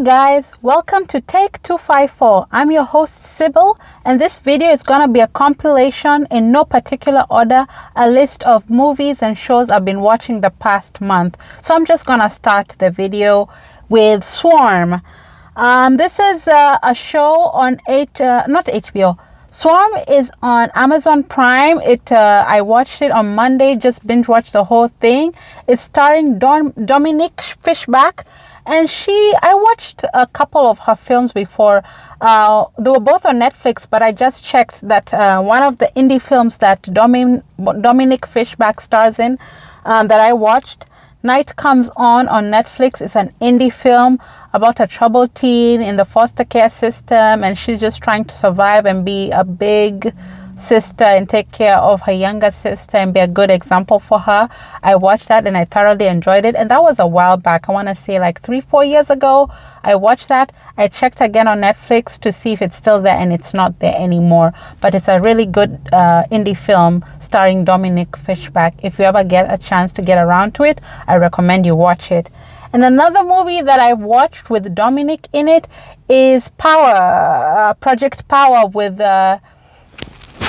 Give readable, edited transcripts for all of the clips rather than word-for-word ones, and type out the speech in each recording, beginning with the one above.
guys, welcome to Take 254. I'm your host Sybil, and this video is gonna be a compilation in no particular order, a list of movies and shows I've been watching the past month. So I'm just gonna start the video with Swarm. This is a show on not HBO. Swarm is on Amazon Prime. I watched it on Monday, just binge watched the whole thing. It's starring Dominique Fishback. And I watched a couple of her films before. They were both on Netflix, but I just checked that one of the indie films that Dominique Fishback stars in that I watched, Night Comes On Netflix. It's an indie film about a troubled teen in the foster care system, and she's just trying to survive and be a big sister and take care of her younger sister and be a good example for her. I watched that and I thoroughly enjoyed it, and that was a while back. I want to say like 3-4 years ago I watched that. I checked again on Netflix to see if it's still there, and it's not there anymore, but it's a really good indie film starring Dominique Fishback. If you ever get a chance to get around to it, I recommend you watch it. And another movie that I watched with Dominique in it is Project Power with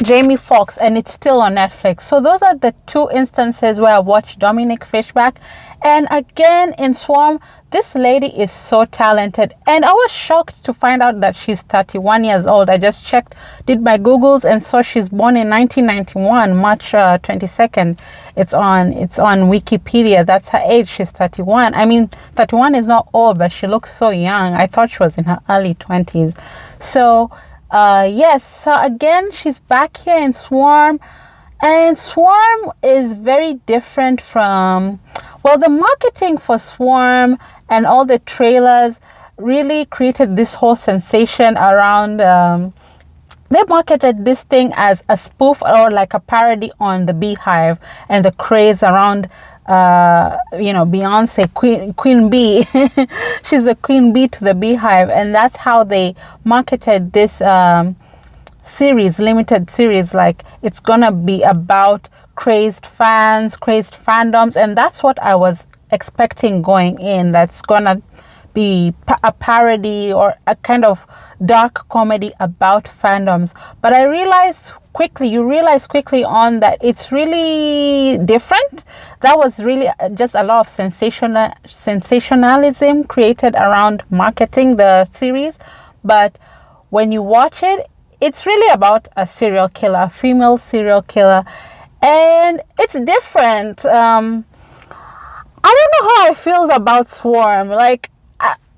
Jamie Foxx, and it's still on Netflix. So those are the two instances where I watched Dominique Fishback. And again, in Swarm, this lady is so talented, and I was shocked to find out that she's 31 years old. I just checked, did my Googles, and saw she's born in 1991, March 22nd. It's on Wikipedia. That's her age. She's 31. I mean, 31 is not old, but she looks so young. I thought she was in her early 20s. So yes, so again, she's back here in Swarm, and Swarm is very different from, well, the marketing for Swarm and all the trailers really created this whole sensation around, they marketed this thing as a spoof or like a parody on the Beehive and the craze around Beyonce, Queen Bee. She's the Queen Bee to the Beehive, and that's how they marketed this limited series, like it's gonna be about crazed fans, crazed fandoms, and that's what I was expecting going in. That's gonna be a parody or a kind of dark comedy about fandoms. But you realize quickly on that it's really different. That was really just a lot of sensationalism created around marketing the series. But when you watch it, it's really about a serial killer, a female serial killer, and it's different. I don't know how I feel about Swarm. Like,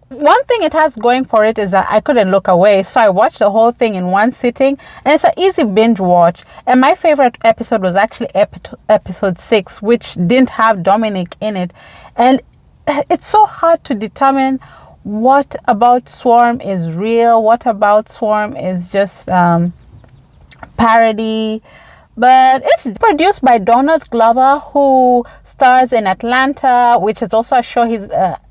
one thing it has going for it is that I couldn't look away, so I watched the whole thing in one sitting, and it's an easy binge watch. And my favorite episode was actually episode 6, which didn't have Dominic in it, and it's so hard to determine what about Swarm is real, what about Swarm is just parody. But it's produced by Donald Glover, who stars in Atlanta, which is also a show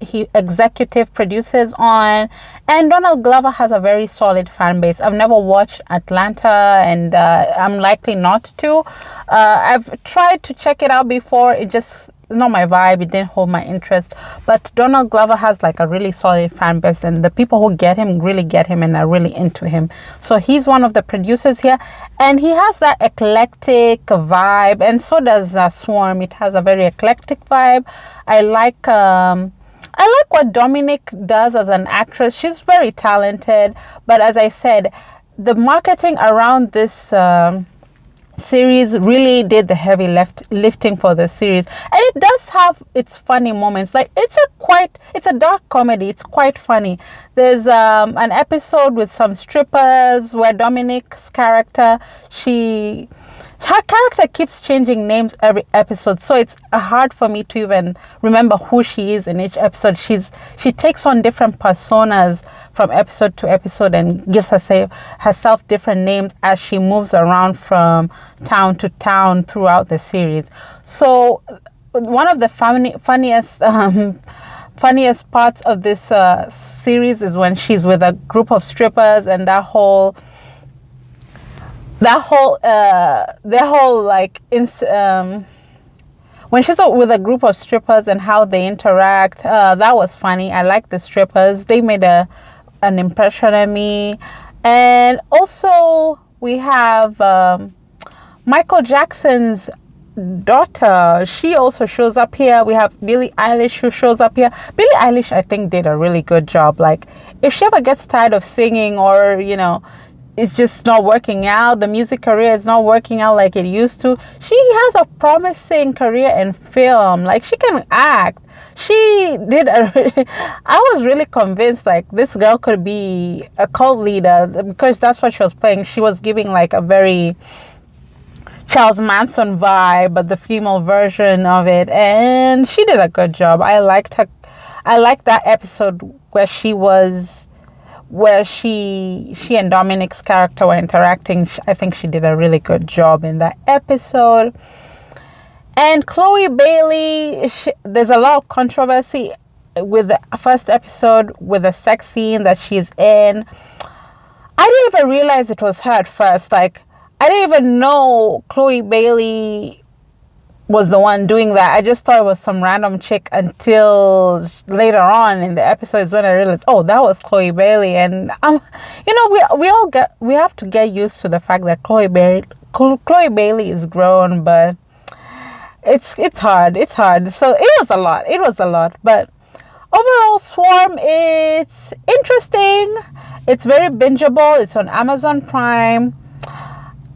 he executive produces on. And Donald Glover has a very solid fan base. I've never watched Atlanta, and I'm likely not to. I've tried to check it out before. It just not my vibe. It didn't hold my interest. But Donald Glover has like a really solid fan base, and the people who get him really get him and are really into him. So he's one of the producers here, and he has that eclectic vibe, and so does Swarm. It has a very eclectic vibe. I like what Dominic does as an actress. She's very talented, but as I said, the marketing around this series really did the heavy lifting for the series, and it does have its funny moments. Like, it's a dark comedy. It's quite funny. There's an episode with some strippers where Dominic's character, her character keeps changing names every episode, so it's hard for me to even remember who she is in each episode. She takes on different personas from episode to episode and gives herself different names as she moves around from town to town throughout the series. So one of the funniest parts of this series is when she's with a group of strippers, and their whole like when she's with a group of strippers and how they interact, that was funny. I like the strippers. They made an impression on me. And also we have Michael Jackson's daughter. She also shows up here. We have Billie Eilish who shows up here. Billie Eilish, I think, did a really good job. Like, if she ever gets tired of singing, or it's just not working out, the music career is not working out like it used to, she has a promising career in film. Like, she can act. She did I was really convinced like this girl could be a cult leader, because that's what she was playing. She was giving like a very Charles Manson vibe, but the female version of it, and she did a good job. I liked her. I liked that episode where she and Dominic's character were interacting. I think she did a really good job in that episode. And Chloe Bailey, there's a lot of controversy with the first episode, with the sex scene that she's in. I didn't even realize it was her at first. Like, I didn't even know Chloe Bailey was the one doing that. I just thought it was some random chick until later on in the episodes when I realized, oh, that was Chloe Bailey. And we have to get used to the fact that Chloe Bailey is grown, but it's hard. So it was a lot. But overall, Swarm, it's interesting. It's very bingeable. It's on Amazon Prime.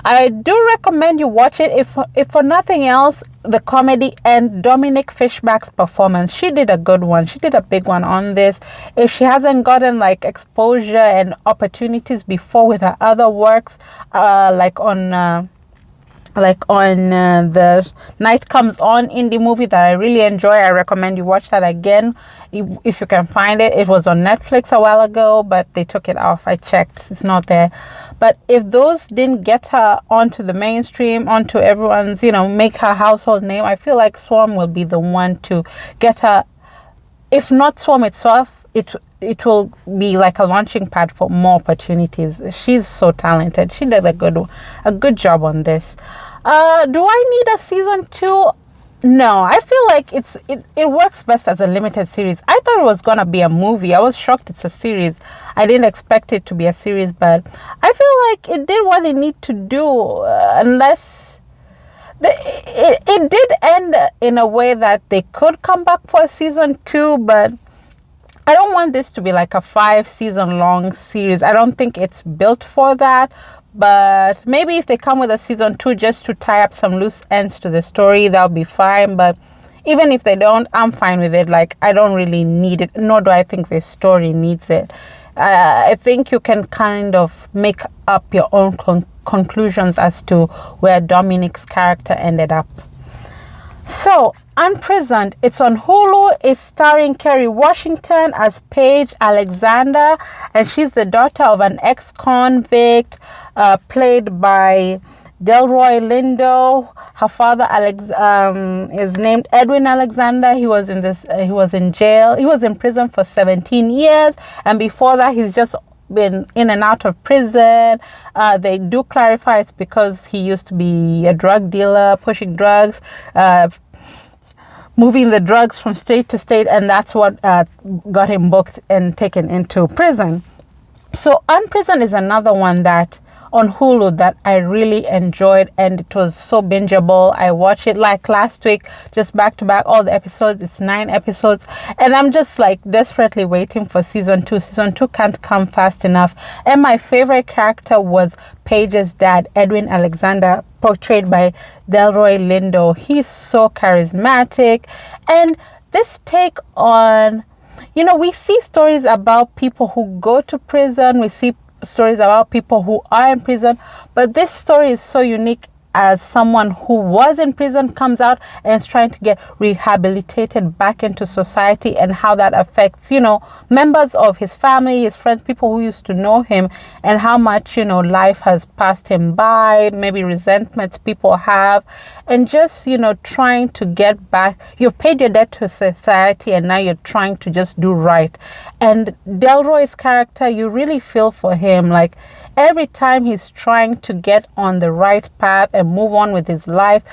I do recommend you watch it, if for nothing else, the comedy and Dominic Fishback's performance. She did a good one. She did a big one on this. If she hasn't gotten like exposure and opportunities before with her other works, like on the Night Comes On indie movie that I really enjoy, I recommend you watch that again if you can find it. It was on Netflix a while ago, but they took it off. I checked, it's not there. But if those didn't get her onto the mainstream, onto everyone's, make her household name, I feel like Swarm will be the one to get her. If not Swarm itself, it will be like a launching pad for more opportunities. She's so talented. She did a good job on this. Do I need a season 2? No, I feel like it works best as a limited series. I thought it was gonna be a movie. I was shocked it's a series. I didn't expect it to be a series, but I feel like it did what it needed to do. Unless it did end in a way that they could come back for a season 2, but I don't want this to be like a 5-season long series. I don't think it's built for that. But maybe if they come with a season 2 just to tie up some loose ends to the story, that'll be fine. But even if they don't, I'm fine with it. Like, I don't really need it, nor do I think the story needs it. I think you can kind of make up your own conclusions as to where Dominic's character ended up. So, Unprisoned, it's on Hulu. It's starring Kerry Washington as Paige Alexander, and she's the daughter of an ex-convict, played by Delroy Lindo. Her father is named Edwin Alexander. He was in jail. He was in prison for 17 years, and before that, he's just been in and out of prison. They do clarify it's because he used to be a drug dealer, pushing drugs, moving the drugs from state to state, and that's what got him booked and taken into prison. So Unprisoned is another one that on Hulu that I really enjoyed, and it was so bingeable. I watched it like last week, just back to back, all the episodes. It's 9 episodes, and I'm just like desperately waiting for season 2. Season 2 can't come fast enough. And my favorite character was Paige's dad, Edwin Alexander, portrayed by Delroy Lindo. He's so charismatic, and this take on, we see stories about people who go to prison. We see stories about people who are in prison, but this story is so unique as someone who was in prison comes out and is trying to get rehabilitated back into society, and how that affects, members of his family, his friends, people who used to know him, and how much, life has passed him by, maybe resentments people have, and just, trying to get back. You've paid your debt to society, and now you're trying to just do right. And Delroy's character, you really feel for him. Like, every time he's trying to get on the right path and move on with his life,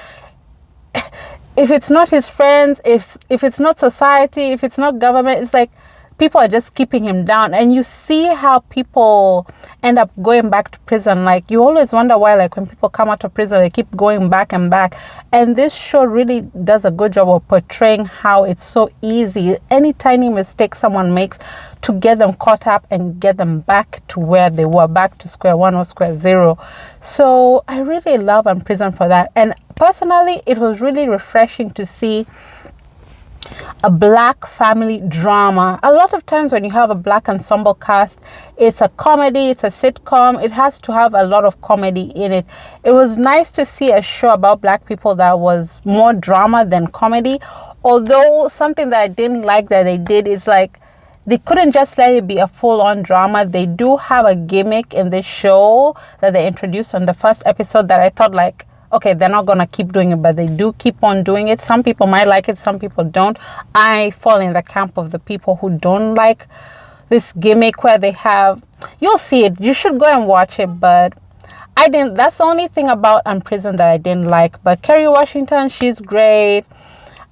if it's not his friends, if it's not society, if it's not government, it's like people are just keeping him down. And you see how people end up going back to prison. Like, you always wonder why, like, when people come out of prison, they keep going back and back. And this show really does a good job of portraying how it's so easy, any tiny mistake someone makes, to get them caught up and get them back to where they were, back to square one or square zero. So I really love Unprisoned for that. And personally, it was really refreshing to see a black family drama. A lot of times when you have a black ensemble cast, it's a comedy, it's a sitcom, it has to have a lot of comedy in it. It was nice to see a show about black people that was more drama than comedy. Although something that I didn't like that they did is, like, they couldn't just let it be a full-on drama. They do have a gimmick in this show that they introduced on the first episode that I thought, like, okay, they're not going to keep doing it, but they do keep on doing it. Some people might like it, some people don't. I fall in the camp of the people who don't like this gimmick where they have, you'll see it, you should go and watch it, but I didn't. That's the only thing about Unprisoned that I didn't like. But Kerry Washington, she's great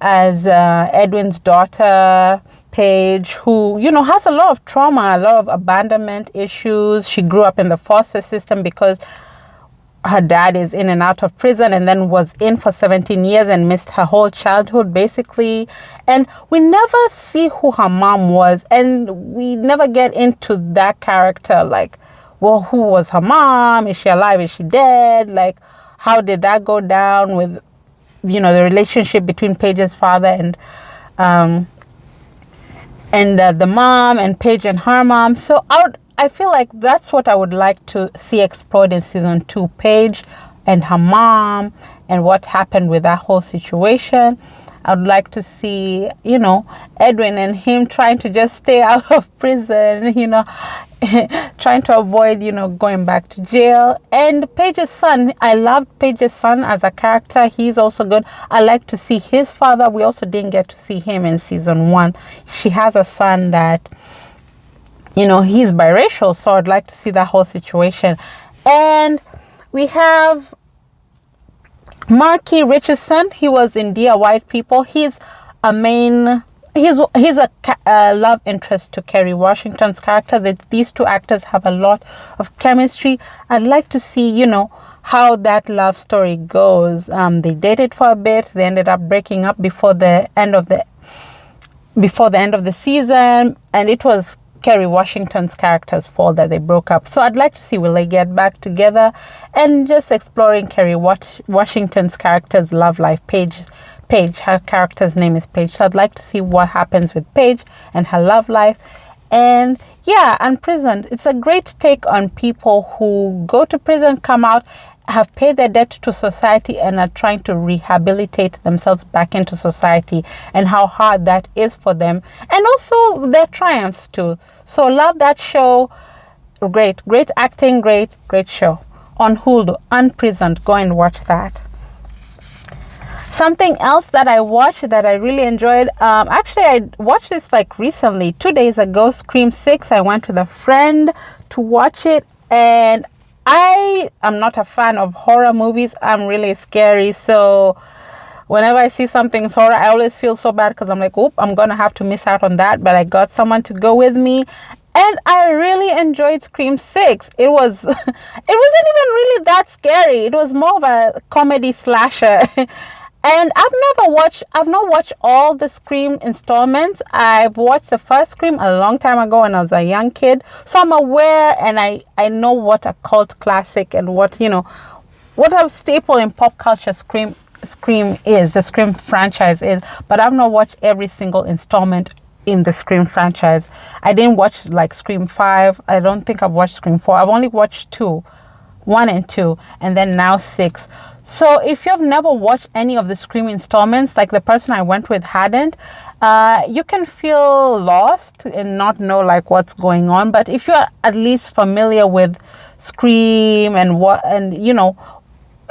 as Edwin's daughter, Paige, who, you know, has a lot of trauma, a lot of abandonment issues. She grew up in the foster system because her dad is in and out of prison, and then was in for 17 years and missed her whole childhood, basically. And we never see who her mom was, and we never get into that character. Like, well, who was her mom? Is she alive? Is she dead? Like, how did that go down with, you know, the relationship between Paige's father and the mom, and Paige and her mom. So I feel like that's what I would like to see explored in season 2, Paige and her mom, and what happened with that whole situation. I would like to see, you know, Edwin and him trying to just stay out of prison, you know, trying to avoid, you know, going back to jail. And Paige's son, I loved Paige's son as a character. He's also good. I like to see his father. We also didn't get to see him in season 1. She has a son that, you know, he's biracial, so I'd like to see that whole situation. And we have Marky Richardson. He was in Dear White People. He's a love interest to Kerry Washington's character. These two actors have a lot of chemistry. I'd like to see, you know, how that love story goes. They dated for a bit. They ended up breaking up before the end of the season, and it was Kerry Washington's character's fault that they broke up. So I'd like to see, will they get back together, and just exploring Kerry Washington's character's love life. Paige, her character's name is Paige. So I'd like to see what happens with Paige and her love life. And yeah, Unprisoned, it's a great take on people who go to prison, come out, have paid their debt to society, and are trying to rehabilitate themselves back into society, and how hard that is for them, and also their triumphs too. So love that show. Great acting, great show on Hulu, Unprisoned. Go and watch that. Something else that I watched that I really enjoyed, actually I watched this like recently, 2 days ago, Scream 6. I went with a friend to watch it, and I am not a fan of horror movies. I'm really scary, so whenever I see something's horror, I always feel so bad because I'm like, oop, I'm gonna have to miss out on that. But I got someone to go with me, and I really enjoyed Scream 6. It wasn't even really that scary. It was more of a comedy slasher. And I've not watched all the Scream installments. I've watched the first Scream a long time ago when I was a young kid. So I'm aware, and I know what a cult classic and what a staple in pop culture Scream is, the Scream franchise is. But I've not watched every single installment in the Scream franchise. I didn't watch like Scream 5. I don't think I've watched Scream 4. I've only watched 1 and 2, and then now 6. So if you've never watched any of the Scream installments, like the person I went with hadn't, you can feel lost and not know like what's going on. But if you're at least familiar with Scream and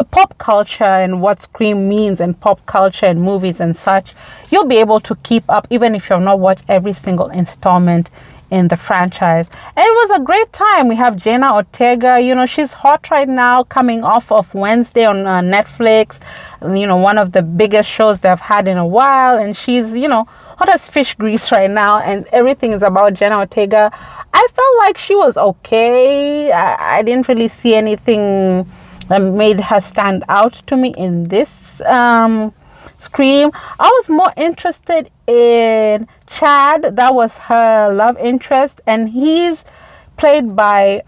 pop culture and what Scream means and pop culture and movies and such, you'll be able to keep up even if you've not watched every single installment in the franchise. And it was a great time. We have Jenna Ortega, you know, she's hot right now, coming off of Wednesday on Netflix, you know, one of the biggest shows they've had in a while. And she's, you know, hot as fish grease right now, and everything is about Jenna Ortega. I felt like she was okay. I didn't really see anything that made her stand out to me in this Scream. I was more interested in Chad. That was her love interest, and he's played by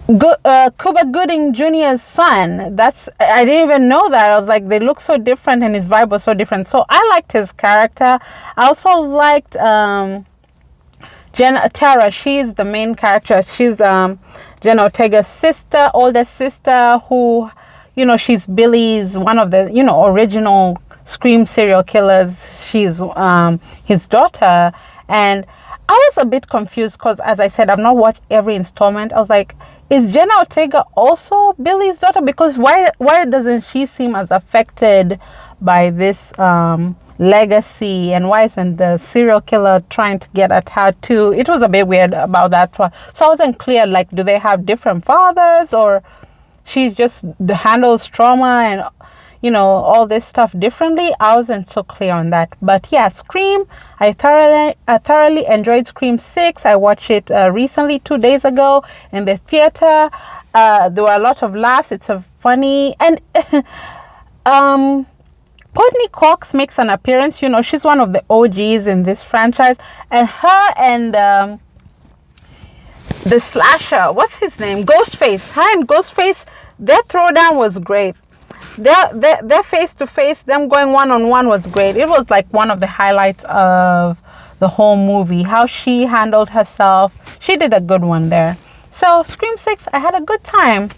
Cuba Gooding Jr.'s son. I didn't even know that. I was like, they look so different, and his vibe was so different. So I liked his character. I also liked Tara. She's the main character. She's Jenna Ortega's sister, older sister, who, you know, she's Billy's, one of the, you know, original Scream serial killers. She's his daughter. And I was a bit confused because, as I said, I've not watched every installment. I was like, is Jenna Ortega also Billy's daughter? Because why doesn't she seem as affected by this legacy, and why isn't the serial killer trying to get at her too? It was a bit weird about that. So I wasn't clear, like, do they have different fathers, or she just handles trauma and, you know, all this stuff differently? I wasn't so clear on that. But yeah, Scream, I thoroughly enjoyed Scream 6. I watched it recently, 2 days ago, in the theater. There were a lot of laughs. It's a funny, and Courtney Cox makes an appearance. You know, she's one of the OGs in this franchise, and her and the slasher, what's his name, Ghostface, her and Ghostface, their throwdown was great. Their face to face, them going one-on-one was great. It was like one of the highlights of the whole movie, how she handled herself. She did a good one there. So Scream 6, I had a good time.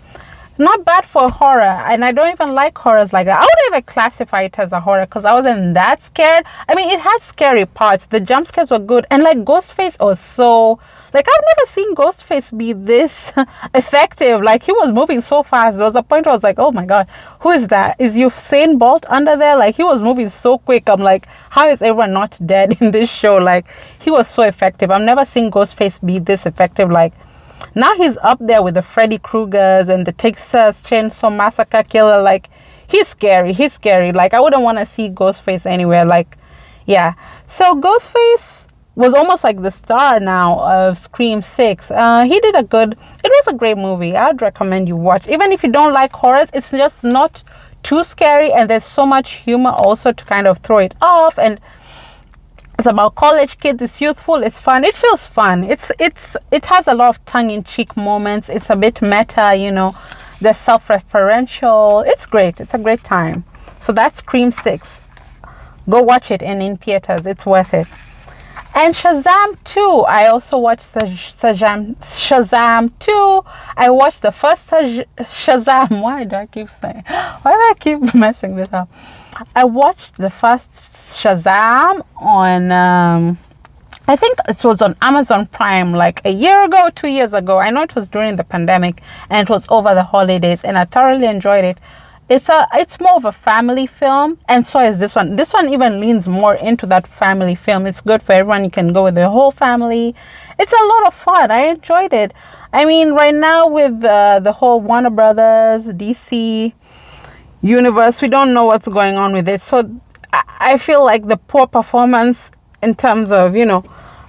Not bad for horror, and I don't even like horrors like that. I wouldn't even classify it as a horror because I wasn't that scared. I mean, it had scary parts. The jump scares were good, and like Ghostface was so, like, I've never seen Ghostface be this effective. Like, he was moving so fast. There was a point where I was like, oh my god, who is that? Is Usain Bolt under there? Like, he was moving so quick. I'm like, how is everyone not dead in this show? Like, he was so effective. I've never seen Ghostface be this effective. Like, now he's up there with the Freddy Kruegers and the Texas Chainsaw Massacre killer. Like, he's scary. He's scary. Like, I wouldn't want to see Ghostface anywhere. Like, yeah. So Ghostface was almost like the star now of Scream 6. He did it was a great movie. I'd recommend you watch. Even if you don't like horrors, it's just not too scary, and there's so much humor also to kind of throw it off. And it's about college kids. It's youthful. It's fun. It feels fun. It has a lot of tongue-in-cheek moments. It's a bit meta, you know. They're self-referential. It's great. It's a great time. So that's Scream 6. Go watch it, and in theaters. It's worth it. And Shazam 2. I also watched Shazam 2. I watched the first Shazam. Why do I keep messing this up? I watched the first Shazam on I think it was on Amazon Prime like a year ago, 2 years ago. I know it was during the pandemic, and it was over the holidays, and I thoroughly enjoyed it. It's more of a family film, and so is this one. This one even leans more into that family film. It's good for everyone. You can go with the whole family. It's a lot of fun. I enjoyed it. I mean, right now with the whole Warner Brothers, DC universe, we don't know what's going on with it. So I feel like the poor performance in terms of, you know,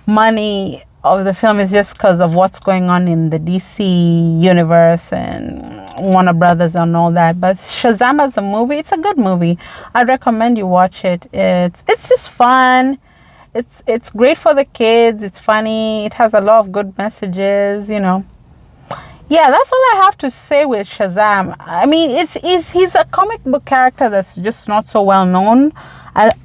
money of the film is just because of what's going on in the DC universe and Warner Brothers and all that. But Shazam as a movie, it's a good movie. I'd recommend you watch it. It's just fun. It's great for the kids. It's funny. It has a lot of good messages, you know. Yeah, that's all I have to say with Shazam. I mean, he's a comic book character that's just not so well known. I've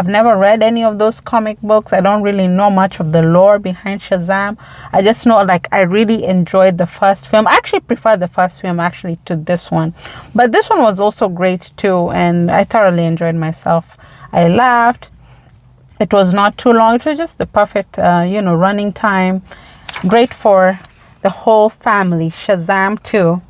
never read any of those comic books. I don't really know much of the lore behind Shazam. I just know, like, I really enjoyed the first film. I actually prefer the first film actually to this one. But this one was also great too, and I thoroughly enjoyed myself. I laughed. It was not too long. It was just the perfect, running time. Great for the whole family. Shazam 2.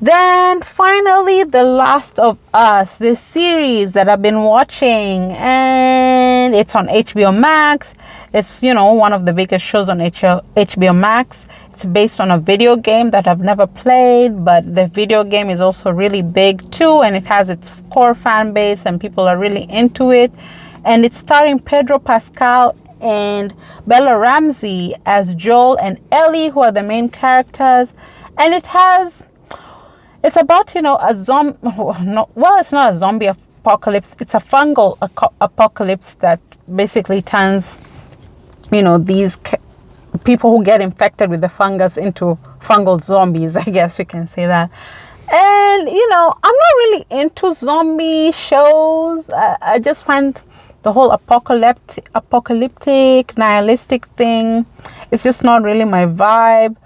Then finally, The Last of Us, this series that I've been watching, and it's on HBO Max. It's, one of the biggest shows on HBO Max. It's based on a video game that I've never played, but the video game is also really big too, and it has its core fan base and people are really into it. And it's starring Pedro Pascal and Bella Ramsey as Joel and Ellie, who are the main characters. And it's about, a zombie, it's not a zombie apocalypse. It's a fungal apocalypse that basically turns, these people who get infected with the fungus into fungal zombies, I guess we can say that. And, I'm not really into zombie shows. I just find the whole apocalyptic, nihilistic thing, it's just not really my vibe.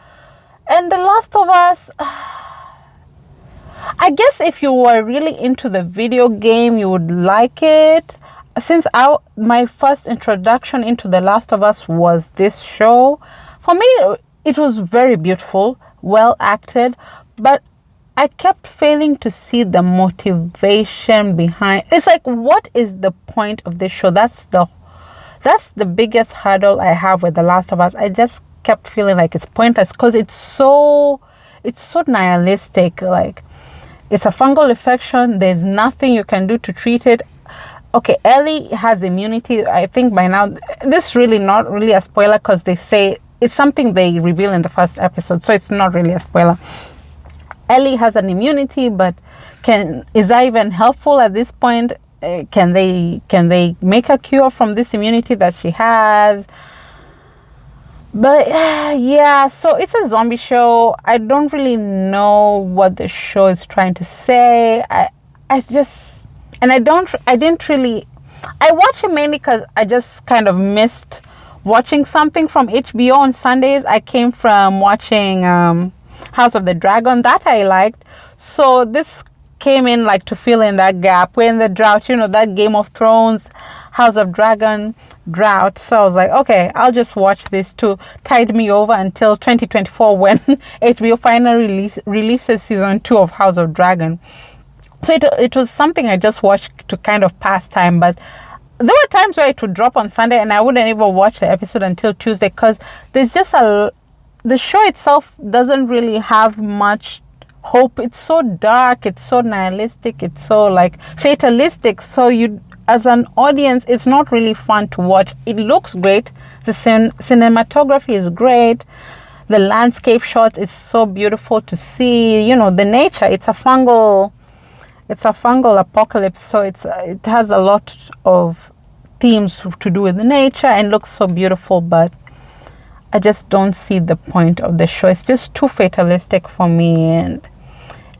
And The Last of Us, I guess if you were really into the video game, you would like it. Since my first introduction into The Last of Us was this show, for me, it was very beautiful, well acted, but I kept failing to see the motivation behind. It's like, what is the point of this show? That's the biggest hurdle I have with The Last of Us. I just kept feeling like it's pointless because it's so nihilistic. Like, it's a fungal infection. There's nothing you can do to treat it. Okay, Ellie has immunity. I think by now, this is really not really a spoiler because they say it's something they reveal in the first episode, so it's not really a spoiler. Ellie has an immunity, but is that even helpful at this point? Can they make a cure from this immunity that she has? But yeah, so it's a zombie show. I don't really know what the show is trying to say. I watch it mainly because I just kind of missed watching something from HBO on Sundays. I came from watching House of the Dragon that I liked. So this came in like to fill in that gap. We're in the drought, that Game of Thrones, House of Dragon drought. So I was like, okay, I'll just watch this to tide me over until 2024 when HBO finally releases season 2 of House of Dragon. So it was something I just watched to kind of pass time. But there were times where it would drop on Sunday and I wouldn't even watch the episode until Tuesday because there's just the show itself doesn't really have much hope. It's so dark, it's so nihilistic, it's so like fatalistic. So you, as an audience, it's not really fun to watch. It looks great. The cinematography is great. The landscape shots is so beautiful to see. The nature. It's a fungal apocalypse. So it has a lot of themes to do with the nature and looks so beautiful. But I just don't see the point of the show. It's just too fatalistic for me. And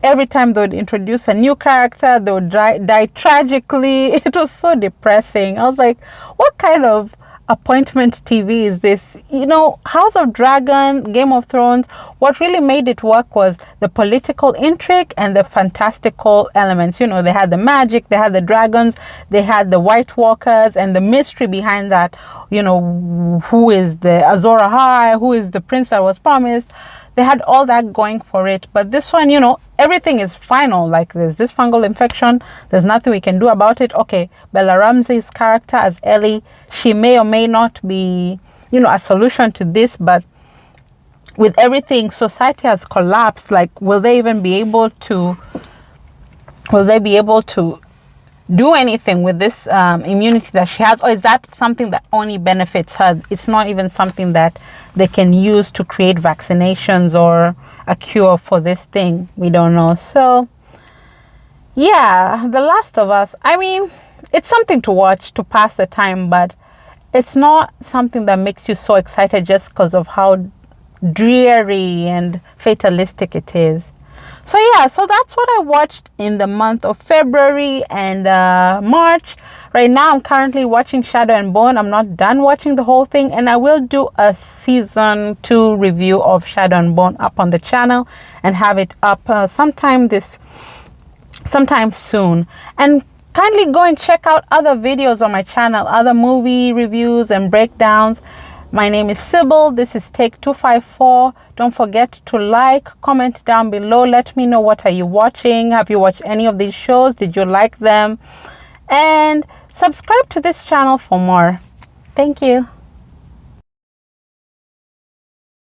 every time they would introduce a new character, they would die tragically. It was so depressing. I was like, what kind of appointment TV is this? House of Dragon, Game of Thrones, what really made it work was the political intrigue and the fantastical elements. They had the magic, they had the dragons, they had the White Walkers, and the mystery behind that. Who is the Azor Ahai, who is the prince that was promised. They had all that going for it. But this one, everything is final. Like, there's this fungal infection. There's nothing we can do about it. Okay, Bella Ramsey's character as Ellie, she may or may not be, a solution to this. But with everything, society has collapsed. Like, will they be able to do anything with this immunity that she has? Or is that something that only benefits her? It's not even something that they can use to create vaccinations or a cure for this thing. We don't know. So yeah, The Last of Us, I mean, it's something to watch to pass the time, but it's not something that makes you so excited just because of how dreary and fatalistic it is. So yeah, so that's what I watched in the month of February and March. Right now, I'm currently watching Shadow and Bone. I'm not done watching the whole thing, and I will do a season 2 review of Shadow and Bone up on the channel and have it up sometime soon. And kindly go and check out other videos on my channel, other movie reviews and breakdowns. My name is Sybil. This is Take 254. Don't forget to like, comment down below. Let me know, what are you watching? Have you watched any of these shows? Did you like them? And subscribe to this channel for more. Thank you.